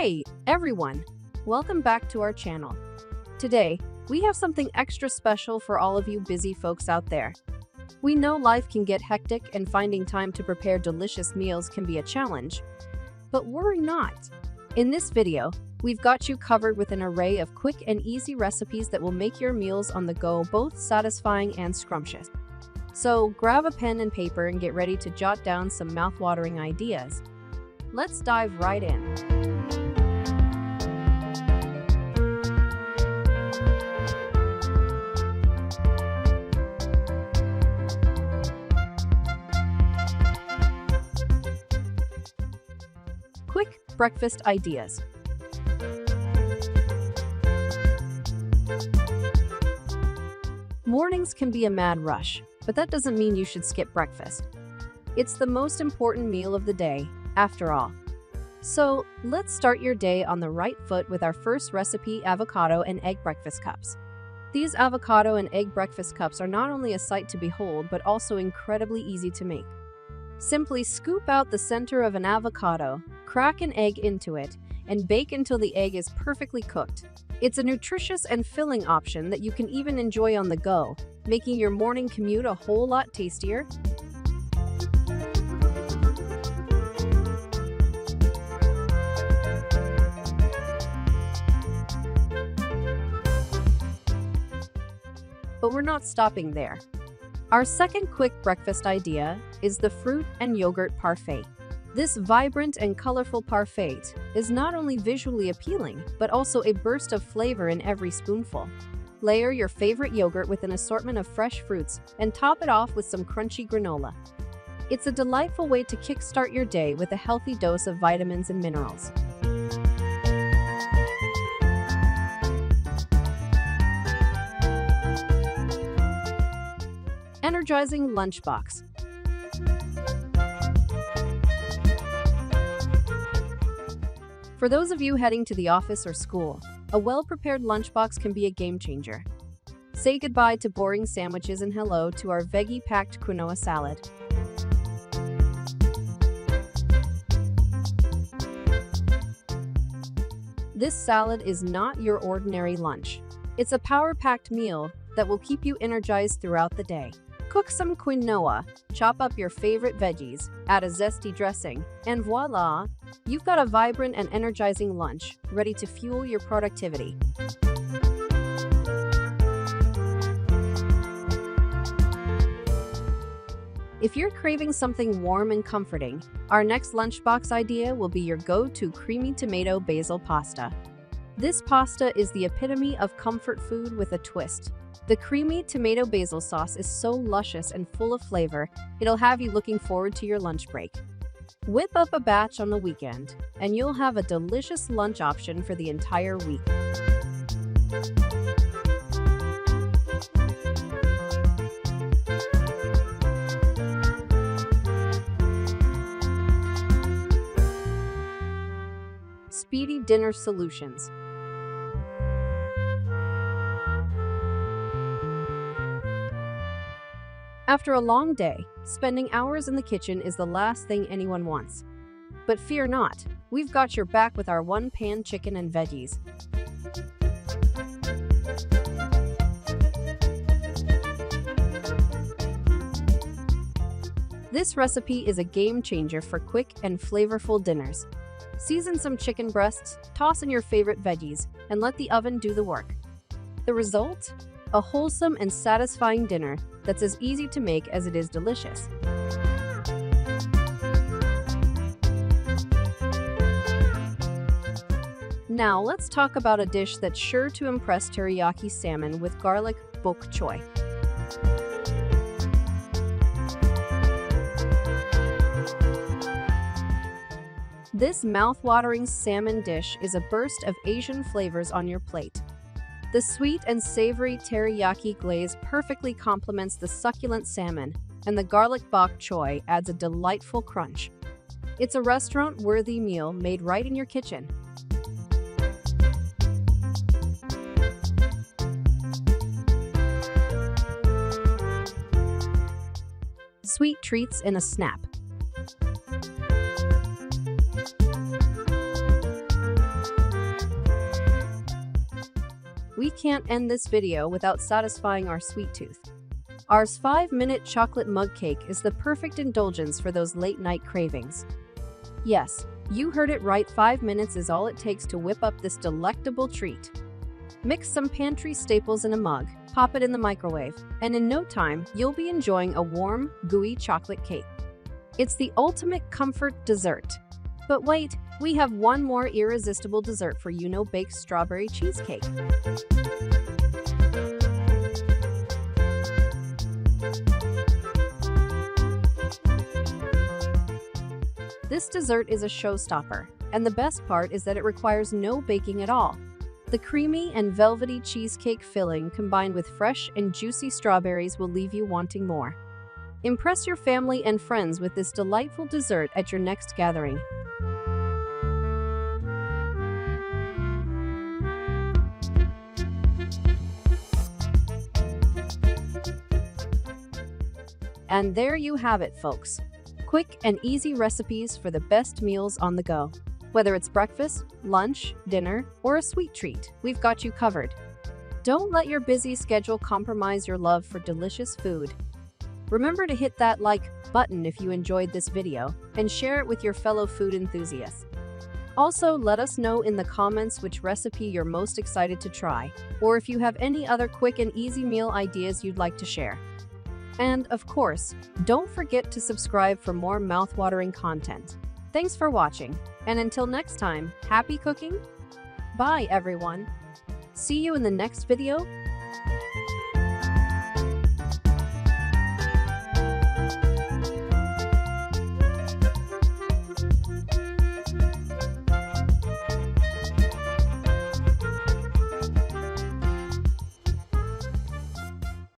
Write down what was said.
Hey, everyone! Welcome back to our channel. Today, we have something extra special for all of you busy folks out there. We know life can get hectic and finding time to prepare delicious meals can be a challenge. But worry not. In this video, we've got you covered with an array of quick and easy recipes that will make your meals on the go both satisfying and scrumptious. So grab a pen and paper and get ready to jot down some mouthwatering ideas. Let's dive right in. Quick breakfast ideas. Mornings can be a mad rush, but that doesn't mean you should skip breakfast. It's the most important meal of the day, after all. So, let's start your day on the right foot with our first recipe: avocado and egg breakfast cups. These avocado and egg breakfast cups are not only a sight to behold, but also incredibly easy to make. Simply scoop out the center of an avocado, crack an egg into it, and bake until the egg is perfectly cooked. It's a nutritious and filling option that you can even enjoy on the go, making your morning commute a whole lot tastier. But we're not stopping there. Our second quick breakfast idea is the fruit and yogurt parfait. This vibrant and colorful parfait is not only visually appealing, but also a burst of flavor in every spoonful. Layer your favorite yogurt with an assortment of fresh fruits and top it off with some crunchy granola. It's a delightful way to kickstart your day with a healthy dose of vitamins and minerals. Energizing lunchbox. For those of you heading to the office or school, a well-prepared lunchbox can be a game changer. Say goodbye to boring sandwiches and hello to our veggie-packed quinoa salad. This salad is not your ordinary lunch. It's a power-packed meal that will keep you energized throughout the day. Cook some quinoa, chop up your favorite veggies, add a zesty dressing, and voila! You've got a vibrant and energizing lunch, ready to fuel your productivity. If you're craving something warm and comforting, our next lunchbox idea will be your go-to creamy tomato basil pasta. This pasta is the epitome of comfort food with a twist. The creamy tomato basil sauce is so luscious and full of flavor, it'll have you looking forward to your lunch break. Whip up a batch on the weekend, and you'll have a delicious lunch option for the entire week. Speedy dinner solutions. After a long day, spending hours in the kitchen is the last thing anyone wants. But fear not, we've got your back with our one-pan chicken and veggies. This recipe is a game changer for quick and flavorful dinners. Season some chicken breasts, toss in your favorite veggies, and let the oven do the work. The result? A wholesome and satisfying dinner that's as easy to make as it is delicious. Now let's talk about a dish that's sure to impress: teriyaki salmon with garlic bok choy. This mouth-watering salmon dish is a burst of Asian flavors on your plate. The sweet and savory teriyaki glaze perfectly complements the succulent salmon, and the garlic bok choy adds a delightful crunch. It's a restaurant-worthy meal made right in your kitchen. Sweet treats in a snap. we can't end this video without satisfying our sweet tooth. Our 5-minute chocolate mug cake is the perfect indulgence for those late-night cravings. Yes, you heard it right, 5 minutes is all it takes to whip up this delectable treat. Mix some pantry staples in a mug, pop it in the microwave, and in no time, you'll be enjoying a warm, gooey chocolate cake. It's the ultimate comfort dessert. But wait, we have one more irresistible dessert for you, baked strawberry cheesecake. This dessert is a showstopper, and the best part is that it requires no baking at all. The creamy and velvety cheesecake filling combined with fresh and juicy strawberries will leave you wanting more. Impress your family and friends with this delightful dessert at your next gathering. And there you have it, folks. Quick and easy recipes for the best meals on the go. Whether it's breakfast, lunch, dinner, or a sweet treat, we've got you covered. Don't let your busy schedule compromise your love for delicious food. Remember to hit that like button if you enjoyed this video and share it with your fellow food enthusiasts. Also, let us know in the comments which recipe you're most excited to try, or if you have any other quick and easy meal ideas you'd like to share. And, of course, don't forget to subscribe for more mouth-watering content. Thanks for watching, and until next time, happy cooking! Bye, everyone! See you in the next video.